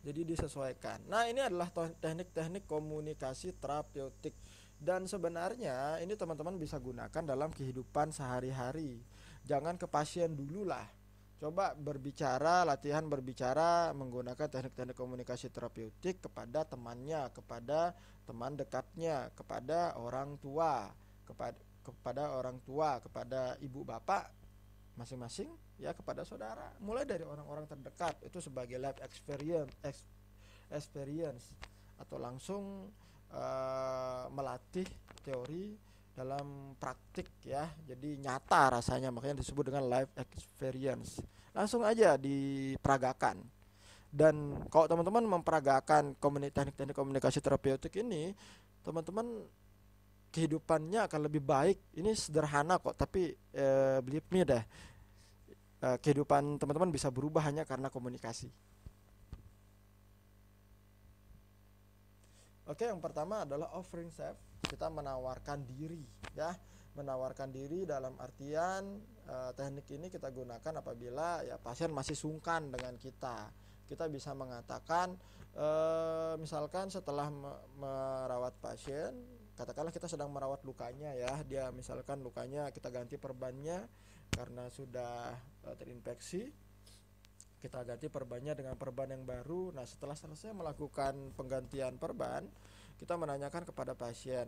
Jadi disesuaikan. Nah, ini adalah teknik-teknik komunikasi terapeutik. Dan sebenarnya ini teman-teman bisa gunakan dalam kehidupan sehari-hari. Jangan ke pasien dulu lah. Coba berbicara, latihan berbicara menggunakan teknik-teknik komunikasi terapeutik kepada temannya, kepada teman dekatnya, kepada orang tua, kepada ibu bapak masing-masing ya, kepada saudara, mulai dari orang-orang terdekat itu sebagai life experience atau langsung melatih teori dalam praktik ya, jadi nyata rasanya, makanya disebut dengan life experience. Langsung aja diperagakan. Dan kalau teman-teman memperagakan teknik-teknik komunikasi terapeutik ini, teman-teman kehidupannya akan lebih baik. Ini sederhana kok, tapi believe me deh, kehidupan teman-teman bisa berubah hanya karena komunikasi. Oke, yang pertama adalah offering self. Kita menawarkan diri ya. Menawarkan diri dalam artian teknik ini kita gunakan apabila ya pasien masih sungkan dengan kita. Kita bisa mengatakan misalkan setelah merawat pasien, katakanlah kita sedang merawat lukanya ya, dia misalkan lukanya kita ganti perbannya karena sudah terinfeksi, kita ganti perbannya dengan perban yang baru. Nah, setelah selesai melakukan penggantian perban, kita menanyakan kepada pasien,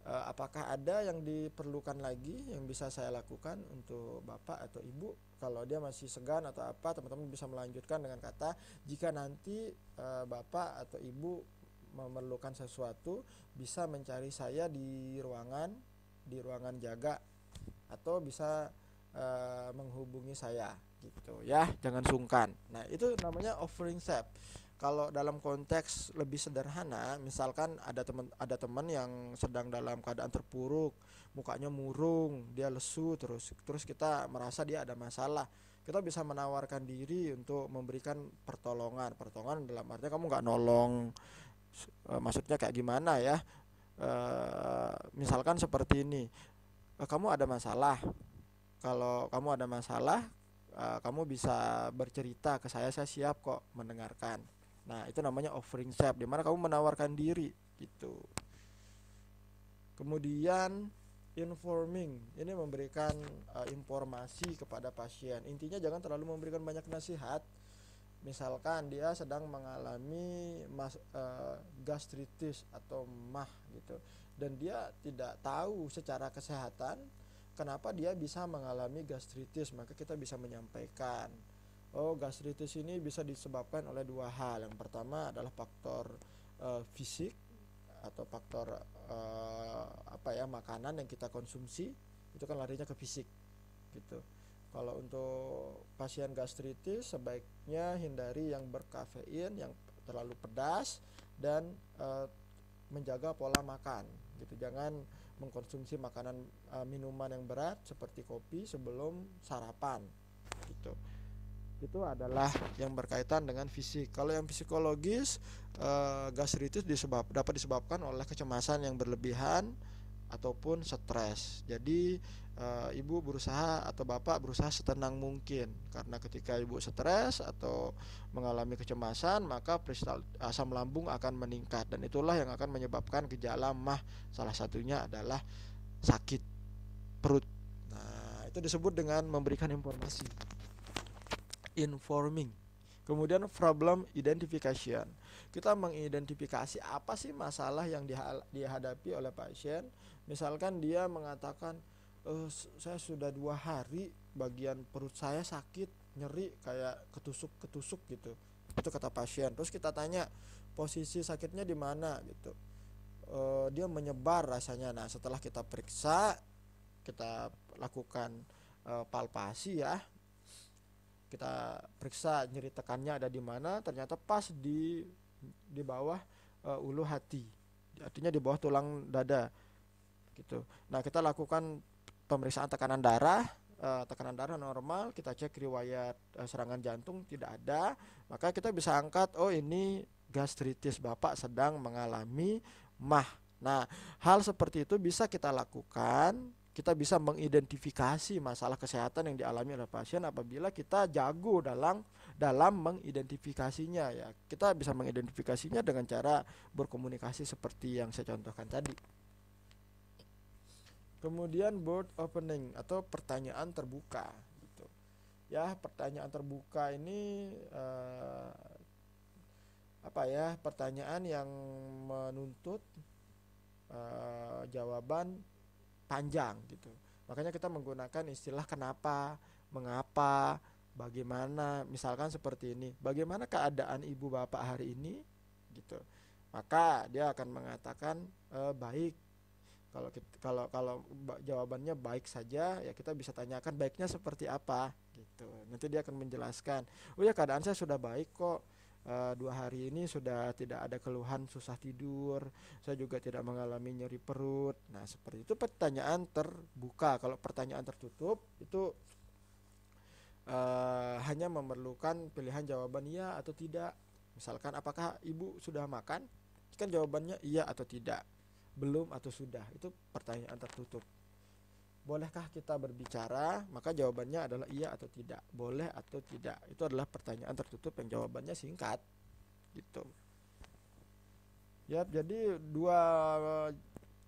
apakah ada yang diperlukan lagi yang bisa saya lakukan untuk bapak atau ibu? Kalau dia masih segan atau apa, teman-teman bisa melanjutkan dengan kata, jika nanti bapak atau ibu memerlukan sesuatu, bisa mencari saya di ruangan jaga, atau bisa menghubungi saya gitu ya, jangan sungkan. Nah, itu namanya offering self. Kalau dalam konteks lebih sederhana, misalkan ada teman yang sedang dalam keadaan terpuruk, mukanya murung, dia lesu terus kita merasa dia ada masalah, kita bisa menawarkan diri untuk memberikan pertolongan dalam artinya kamu nggak nolong, maksudnya kayak gimana ya, misalkan seperti ini, kamu ada masalah, kalau kamu ada masalah, kamu bisa bercerita ke saya siap kok mendengarkan. Nah, itu namanya offering self, dimana kamu menawarkan diri gitu. Kemudian informing, ini memberikan informasi kepada pasien. Intinya jangan terlalu memberikan banyak nasihat. Misalkan dia sedang mengalami gastritis atau MAH gitu, dan dia tidak tahu secara kesehatan kenapa dia bisa mengalami gastritis, maka kita bisa menyampaikan, oh, gastritis ini bisa disebabkan oleh dua hal. Yang pertama adalah faktor fisik atau faktor makanan yang kita konsumsi, itu kan larinya ke fisik gitu. Kalau untuk pasien gastritis sebaiknya hindari yang berkafein, yang terlalu pedas, dan menjaga pola makan gitu. Jangan mengkonsumsi makanan minuman yang berat seperti kopi sebelum sarapan gitu. Itu adalah yang berkaitan dengan fisik. Kalau yang psikologis, gastritis dapat disebabkan oleh kecemasan yang berlebihan ataupun stres. Jadi ibu berusaha atau bapak berusaha setenang mungkin, karena ketika ibu stres atau mengalami kecemasan, maka kristal asam lambung akan meningkat, dan itulah yang akan menyebabkan gejala MAH. Salah satunya adalah sakit perut. Nah, itu disebut dengan memberikan informasi, informing. Kemudian problem identification, kita mengidentifikasi apa sih masalah yang dihadapi oleh pasien. Misalkan dia mengatakan, saya sudah 2 hari bagian perut saya sakit, nyeri kayak ketusuk gitu, itu kata pasien. Terus kita tanya posisi sakitnya di mana gitu, dia menyebar rasanya. Nah, setelah kita periksa, kita lakukan palpasi ya, kita periksa nyeri tekannya ada di mana, ternyata pas di bawah ulu hati, artinya di bawah tulang dada gitu. Nah, kita lakukan pemeriksaan tekanan darah normal, kita cek riwayat serangan jantung tidak ada, maka kita bisa angkat, oh ini gastritis, Bapak sedang mengalami MAH. Nah, hal seperti itu bisa kita lakukan. Kita bisa mengidentifikasi masalah kesehatan yang dialami oleh pasien apabila kita jago dalam mengidentifikasinya ya. Kita bisa mengidentifikasinya dengan cara berkomunikasi seperti yang saya contohkan tadi. Kemudian board opening atau pertanyaan terbuka gitu. Ya, pertanyaan terbuka ini pertanyaan yang menuntut jawaban panjang gitu. Makanya kita menggunakan istilah kenapa, mengapa, bagaimana. Misalkan seperti ini, bagaimana keadaan ibu bapak hari ini gitu. Maka dia akan mengatakan baik. Kalau jawabannya baik saja, ya kita bisa tanyakan baiknya seperti apa gitu. Nanti dia akan menjelaskan, oh ya keadaan saya sudah baik kok. 2 hari ini sudah tidak ada keluhan susah tidur, saya juga tidak mengalami nyeri perut. Nah, seperti itu pertanyaan terbuka. Kalau pertanyaan tertutup itu hanya memerlukan pilihan jawaban iya atau tidak. Misalkan, apakah ibu sudah makan? Kan jawabannya iya atau tidak, belum atau sudah. Itu pertanyaan tertutup. Bolehkah kita berbicara? Maka jawabannya adalah iya atau tidak, boleh atau tidak. Itu adalah pertanyaan tertutup yang jawabannya singkat gitu. Ya, jadi 2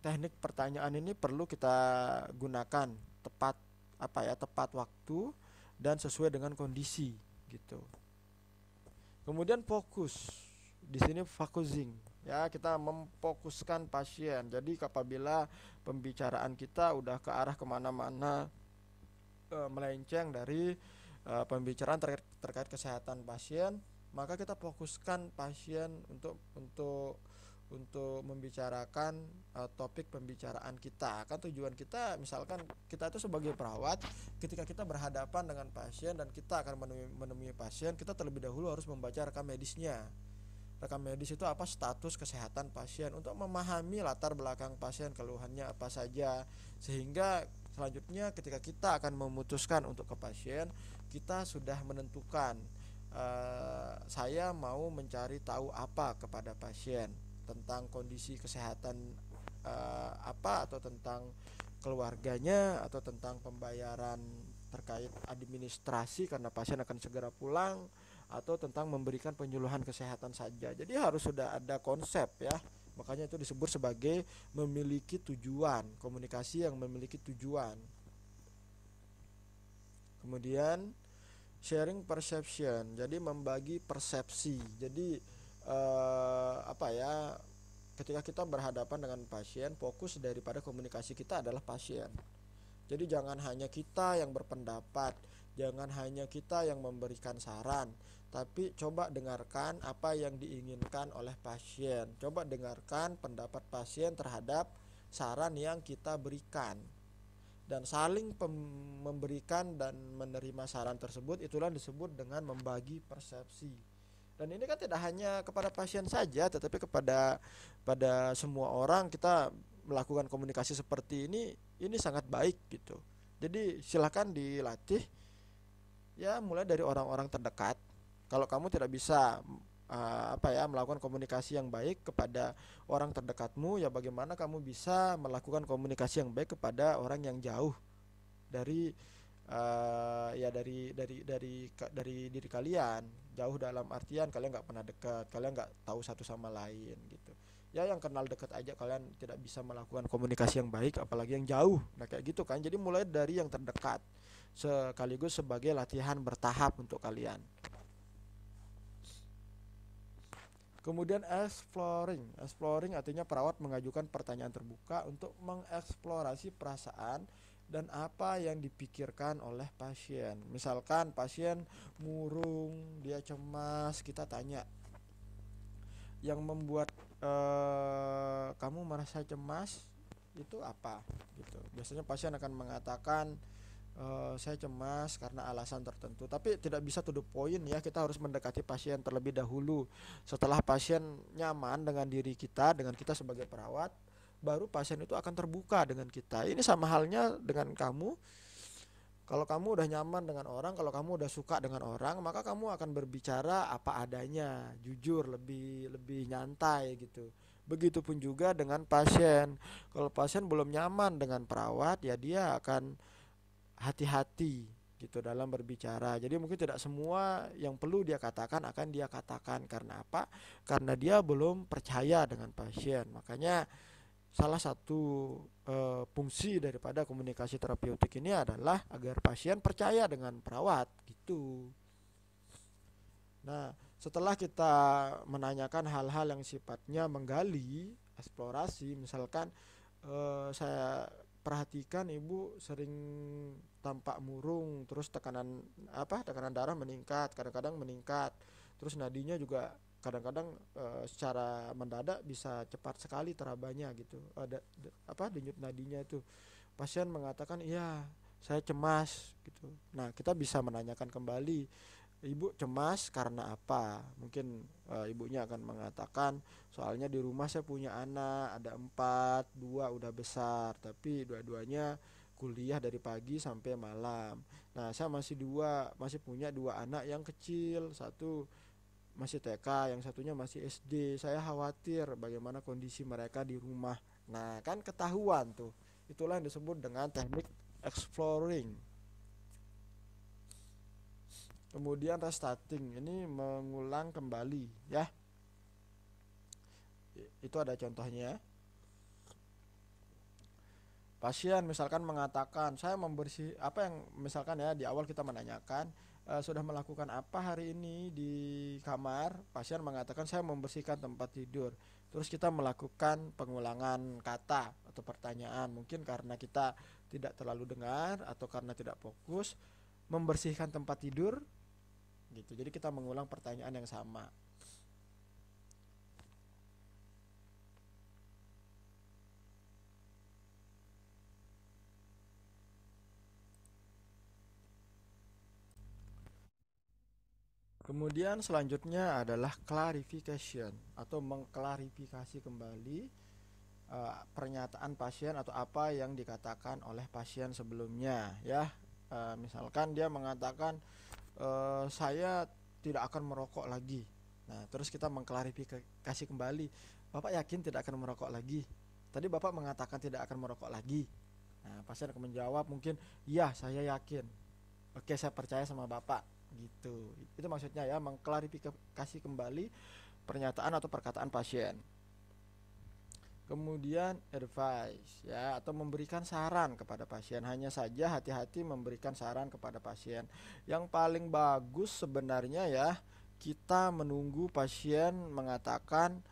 teknik pertanyaan ini perlu kita gunakan tepat waktu dan sesuai dengan kondisi gitu. Kemudian fokus. Di sini focusing. Ya, kita memfokuskan pasien. Jadi apabila pembicaraan kita udah ke arah kemana-mana, melenceng dari pembicaraan terkait kesehatan pasien, maka kita fokuskan pasien untuk membicarakan topik pembicaraan kita. Kan tujuan kita, misalkan kita itu sebagai perawat, ketika kita berhadapan dengan pasien dan kita akan menemui pasien, kita terlebih dahulu harus membaca rekam medisnya. Rekam medis itu apa? Status kesehatan pasien, untuk memahami latar belakang pasien, keluhannya apa saja, sehingga selanjutnya ketika kita akan memutuskan untuk ke pasien, kita sudah menentukan saya mau mencari tahu apa kepada pasien, tentang kondisi kesehatan apa, atau tentang keluarganya, atau tentang pembayaran terkait administrasi karena pasien akan segera pulang, atau tentang memberikan penyuluhan kesehatan saja. Jadi harus sudah ada konsep ya. Makanya itu disebut sebagai memiliki tujuan, komunikasi yang memiliki tujuan. Kemudian sharing perception, jadi membagi persepsi. Jadi ketika kita berhadapan dengan pasien, fokus daripada komunikasi kita adalah pasien. Jadi jangan hanya kita yang berpendapat, jangan hanya kita yang memberikan saran, tapi coba dengarkan apa yang diinginkan oleh pasien. Coba dengarkan pendapat pasien terhadap saran yang kita berikan. Dan saling memberikan dan menerima saran tersebut, itulah disebut dengan membagi persepsi. Dan ini kan tidak hanya kepada pasien saja, tetapi pada semua orang kita melakukan komunikasi seperti ini sangat baik gitu. Jadi silakan dilatih ya, mulai dari orang-orang terdekat. Kalau kamu tidak bisa melakukan komunikasi yang baik kepada orang terdekatmu, ya bagaimana kamu bisa melakukan komunikasi yang baik kepada orang yang jauh dari dari diri kalian, jauh dalam artian kalian nggak pernah dekat, kalian nggak tahu satu sama lain gitu. Ya, yang kenal dekat aja kalian tidak bisa melakukan komunikasi yang baik, apalagi yang jauh. Nah, kayak gitu kan. Jadi mulai dari yang terdekat, sekaligus sebagai latihan bertahap untuk kalian. Kemudian exploring artinya perawat mengajukan pertanyaan terbuka untuk mengeksplorasi perasaan dan apa yang dipikirkan oleh pasien. Misalkan pasien murung, dia cemas, kita tanya, yang membuat kamu merasa cemas itu apa gitu. Biasanya pasien akan mengatakan saya cemas karena alasan tertentu, tapi tidak bisa to the point ya. Kita harus mendekati pasien terlebih dahulu. Setelah pasien nyaman dengan diri kita, dengan kita sebagai perawat, baru pasien itu akan terbuka dengan kita. Ini sama halnya dengan kamu. Kalau kamu udah nyaman dengan orang, kalau kamu udah suka dengan orang, maka kamu akan berbicara apa adanya, jujur, lebih lebih nyantai gitu. Begitupun juga dengan pasien. Kalau pasien belum nyaman dengan perawat, ya dia akan hati-hati gitu dalam berbicara. Jadi mungkin tidak semua yang perlu dia katakan akan dia katakan. Karena apa? Karena dia belum percaya dengan pasien. Makanya salah satu fungsi daripada komunikasi terapeutik ini adalah agar pasien percaya dengan perawat gitu. Nah, setelah kita menanyakan hal-hal yang sifatnya menggali, eksplorasi, misalkan saya perhatikan ibu sering tampak murung, terus tekanan darah meningkat, kadang-kadang meningkat, terus nadinya juga kadang-kadang secara mendadak bisa cepat sekali terabanya gitu, ada denyut nadinya itu. Pasien mengatakan iya saya cemas gitu. Nah, kita bisa menanyakan kembali, ibu cemas karena apa? Mungkin ibunya akan mengatakan, soalnya di rumah saya punya anak, ada 4, 2 udah besar, tapi dua-duanya kuliah dari pagi sampai malam. Nah, saya masih punya 2 anak yang kecil, satu masih TK, yang satunya masih SD. Saya khawatir bagaimana kondisi mereka di rumah. Nah, kan ketahuan tuh. Itulah yang disebut dengan teknik exploring. Kemudian restarting, ini mengulang kembali ya. Itu ada contohnya. Pasien misalkan mengatakan, saya membersih apa yang misalkan ya di awal kita menanyakan sudah melakukan apa hari ini di kamar. Pasien mengatakan saya membersihkan tempat tidur. Terus kita melakukan pengulangan kata atau pertanyaan. Mungkin karena kita tidak terlalu dengar atau karena tidak fokus, membersihkan tempat tidur gitu. Jadi kita mengulang pertanyaan yang sama. Kemudian selanjutnya adalah clarification atau mengklarifikasi kembali pernyataan pasien atau apa yang dikatakan oleh pasien sebelumnya ya. Misalkan dia mengatakan saya tidak akan merokok lagi. Nah, terus kita mengklarifikasi kembali, Bapak yakin tidak akan merokok lagi? Tadi Bapak mengatakan tidak akan merokok lagi. Nah, pasien akan menjawab mungkin, iya saya yakin. Oke, saya percaya sama Bapak gitu. Itu maksudnya ya, mengklarifikasi kembali pernyataan atau perkataan pasien. Kemudian advice ya, atau memberikan saran kepada pasien. Hanya saja hati-hati memberikan saran kepada pasien. Yang paling bagus sebenarnya ya, kita menunggu pasien mengatakan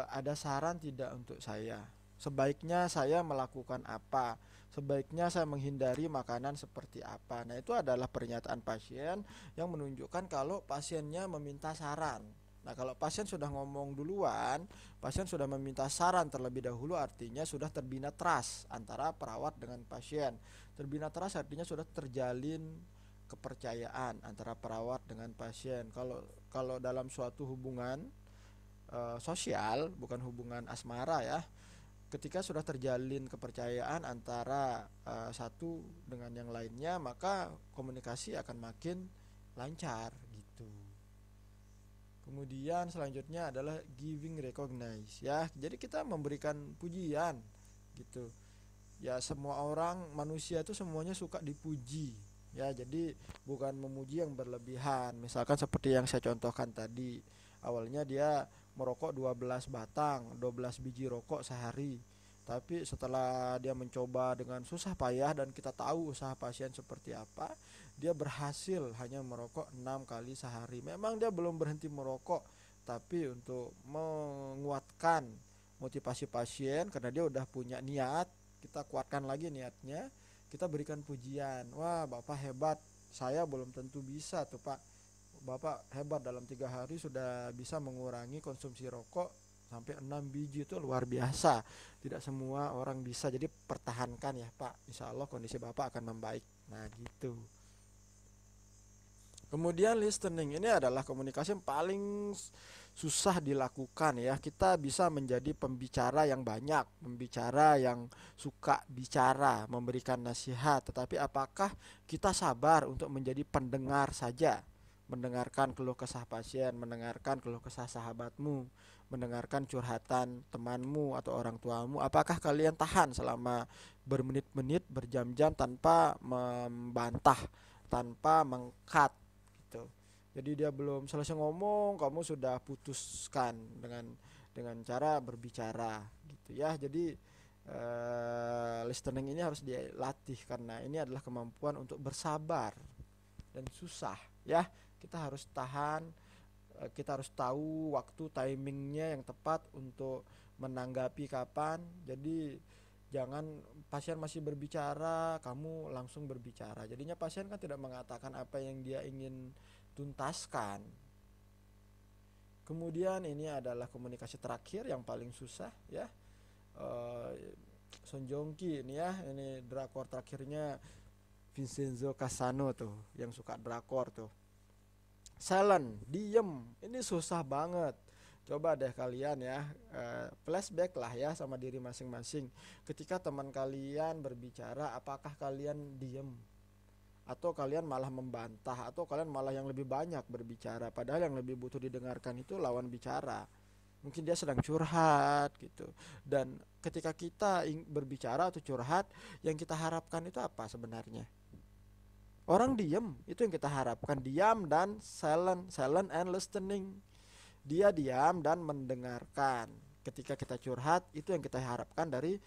ada saran tidak untuk saya. Sebaiknya saya melakukan apa? Sebaiknya saya menghindari makanan seperti apa. Nah, itu adalah pernyataan pasien yang menunjukkan kalau pasiennya meminta saran. Nah, kalau pasien sudah ngomong duluan, pasien sudah meminta saran terlebih dahulu, artinya sudah terbina trust antara perawat dengan pasien. Terbina trust artinya sudah terjalin kepercayaan antara perawat dengan pasien. Kalau kalau dalam suatu hubungan sosial, bukan hubungan asmara ya. Ketika sudah terjalin kepercayaan antara satu dengan yang lainnya, maka komunikasi akan makin lancar gitu. Kemudian selanjutnya adalah giving recognize ya. Jadi kita memberikan pujian gitu. Ya, semua orang manusia itu semuanya suka dipuji. Ya, jadi bukan memuji yang berlebihan. Misalkan seperti yang saya contohkan tadi. Awalnya dia merokok 12 batang, 12 biji rokok sehari. Tapi setelah dia mencoba dengan susah payah dan kita tahu usaha pasien seperti apa, dia berhasil hanya merokok 6 kali sehari. Memang dia belum berhenti merokok, tapi untuk menguatkan motivasi pasien karena dia udah punya niat, kita kuatkan lagi niatnya, kita berikan pujian. Wah, Bapak hebat, saya belum tentu bisa tuh Pak. Bapak hebat, dalam 3 hari sudah bisa mengurangi konsumsi rokok sampai 6 biji, itu luar biasa. Tidak semua orang bisa, jadi pertahankan ya Pak, insya Allah kondisi Bapak akan membaik. Nah gitu. Kemudian listening ini adalah komunikasi yang paling susah dilakukan ya. Kita bisa menjadi pembicara yang banyak, pembicara yang suka bicara, memberikan nasihat, tetapi apakah kita sabar untuk menjadi pendengar saja? Mendengarkan keluh kesah pasien, mendengarkan keluh kesah sahabatmu, mendengarkan curhatan temanmu atau orang tuamu. Apakah kalian tahan selama bermenit-menit, berjam-jam tanpa membantah, tanpa mengkat gitu. Jadi dia belum selesai ngomong, kamu sudah putuskan dengan cara berbicara gitu ya. Jadi listening ini harus dilatih, karena ini adalah kemampuan untuk bersabar dan susah ya. Kita harus tahan, kita harus tahu waktu timingnya yang tepat untuk menanggapi kapan. Jadi jangan pasien masih berbicara kamu langsung berbicara, jadinya pasien kan tidak mengatakan apa yang dia ingin tuntaskan. Kemudian ini adalah komunikasi terakhir yang paling susah ya. uh, Son Joong Ki ini ya, ini drakor terakhirnya Vincenzo Cassano tuh, yang suka drakor tuh. Silent, diem, ini susah banget. Coba deh kalian ya, flashback lah ya sama diri masing-masing. Ketika teman kalian berbicara, apakah kalian diem? Atau kalian malah membantah? Atau kalian malah yang lebih banyak berbicara? Padahal yang lebih butuh didengarkan itu lawan bicara. Mungkin dia sedang curhat gitu. Dan ketika kita berbicara atau curhat, yang kita harapkan itu apa sebenarnya? Orang diem, itu yang kita harapkan. Diam dan silent, silent and listening. Dia diam dan mendengarkan. Ketika kita curhat, itu yang kita harapkan dari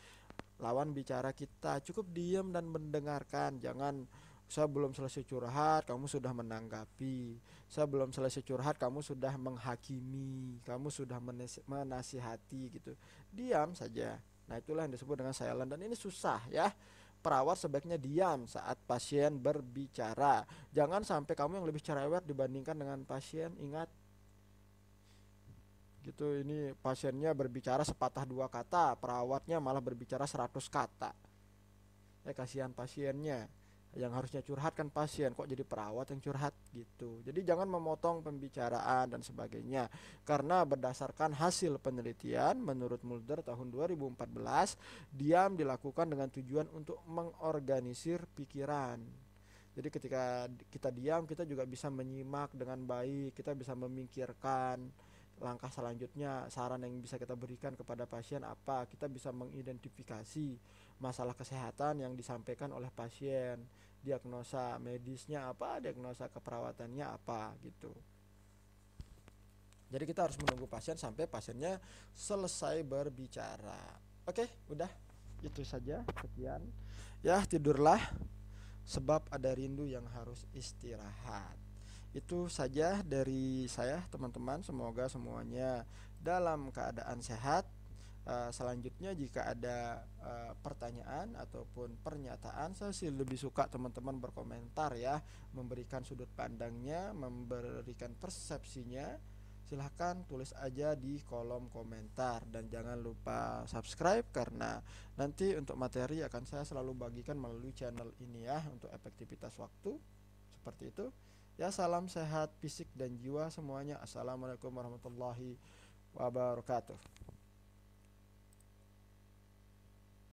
lawan bicara kita. Cukup diam dan mendengarkan. Jangan saya belum selesai curhat kamu sudah menanggapi, saya belum selesai curhat kamu sudah menghakimi, kamu sudah menasihati gitu. Diam saja. Nah itulah yang disebut dengan silent, dan ini susah ya. Perawat sebaiknya diam saat pasien berbicara. Jangan sampai kamu yang lebih cerewet dibandingkan dengan pasien. Ingat gitu, ini pasiennya berbicara sepatah dua kata, perawatnya malah berbicara 100 kata. Ya kasihan pasiennya, yang harusnya curhat kan pasien, kok jadi perawat yang curhat gitu. Jadi jangan memotong pembicaraan dan sebagainya, karena berdasarkan hasil penelitian menurut Mulder tahun 2014, diam dilakukan dengan tujuan untuk mengorganisir pikiran. Jadi ketika kita diam, kita juga bisa menyimak dengan baik, kita bisa memikirkan langkah selanjutnya, saran yang bisa kita berikan kepada pasien apa, kita bisa mengidentifikasi masalah kesehatan yang disampaikan oleh pasien, diagnosa medisnya apa, diagnosa keperawatannya apa gitu. Jadi kita harus menunggu pasien sampai pasiennya selesai berbicara. Oke, udah itu saja, sekian ya. Tidurlah sebab ada rindu yang harus istirahat. Itu saja dari saya teman-teman, semoga semuanya dalam keadaan sehat. Selanjutnya jika ada pertanyaan ataupun pernyataan, saya sih lebih suka teman-teman berkomentar ya, memberikan sudut pandangnya, memberikan persepsinya. Silahkan tulis aja di kolom komentar, dan jangan lupa subscribe, karena nanti untuk materi akan saya selalu bagikan melalui channel ini ya, untuk efektivitas waktu. Seperti itu ya. Salam sehat fisik dan jiwa semuanya. Assalamualaikum warahmatullahi wabarakatuh.